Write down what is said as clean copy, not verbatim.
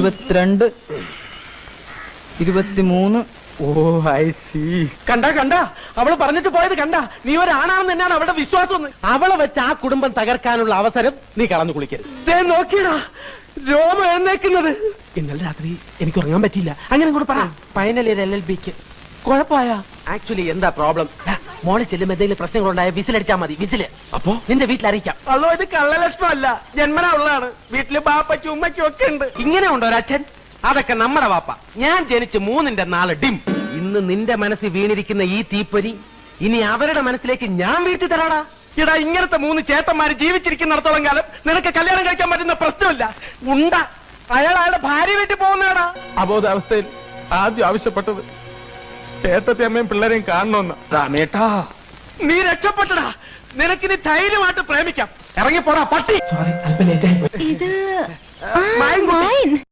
22 23 oh I C കണ്ട അവള് പറഞ്ഞിട്ട് പോയത് കണ്ട നീ ഒരാണാണെന്ന് തന്നെയാണ് അവളുടെ വിശ്വാസം. അവളെ വെച്ച് ആ കുടുംബം തകർക്കാനുള്ള അവസരം നീ കളഞ്ഞു കുളിക്കരുത്. നോക്കിയടാ രോമം എഴുന്നേക്കുന്നത്. ഇന്നലെ രാത്രി എനിക്ക് ഉറങ്ങാൻ പറ്റിയില്ല. അങ്ങനെ കൂടെ പറ. ഫൈനൽ ഇയർ LLBക്ക് കുഴപ്പമായ. ആക്ച്വലി എന്താ പ്രോബ്ലം? മോളിൽ ചെല്ലുമ്പോ എന്തെങ്കിലും പ്രശ്നങ്ങളുണ്ടായ വിസിലടിച്ചാൽ മതി. വിസില് അപ്പോ നിന്റെ വീട്ടിൽ അറിയിക്കാം. അതോ ഇത് കള്ളലക്ഷണമല്ല, ജന്മനാ ഉള്ളതാണ്. വീട്ടില് ബാപ്പയ്ക്കും ഉമ്മയ്ക്കും ഒക്കെ ഉണ്ട്. ഇങ്ങനെ ഉണ്ടോ ഒരച്ഛൻ? അതൊക്കെ നമ്മുടെ വാപ്പ. ഞാൻ ജനിച്ച് 3ന്റെ 4 ഡിം. ഇന്ന് നിന്റെ മനസ്സിൽ വീണിരിക്കുന്ന ഈ തീപ്പൊരി ഇനി അവരുടെ മനസ്സിലേക്ക് ഞാൻ വീട്ടിൽ തരാടാ. ഇടാ, ഇങ്ങനത്തെ 3 ചേട്ടന്മാര് ജീവിച്ചിരിക്കുന്നിടത്തോളം കാലം നിനക്ക് കല്യാണം കഴിക്കാൻ പറ്റുന്ന പ്രശ്നമില്ല. ഉണ്ട അയാളുടെ ഭാര്യ വീട്ടിൽ പോകുന്നതാടാ. അബോധാവസ്ഥയിൽ ആദ്യം ആവശ്യപ്പെട്ടത് ചേട്ടത്തെ അമ്മയും പിള്ളേരെയും കാണണമെന്ന്. നീ രക്ഷപ്പെട്ടടാ. നിനക്കിനി ധൈര്യമായിട്ട് പ്രേമിക്കാം. ഇറങ്ങിപ്പോടാ പട്ടി. സോറി, അല്പം ലേറ്റായി. ഇത്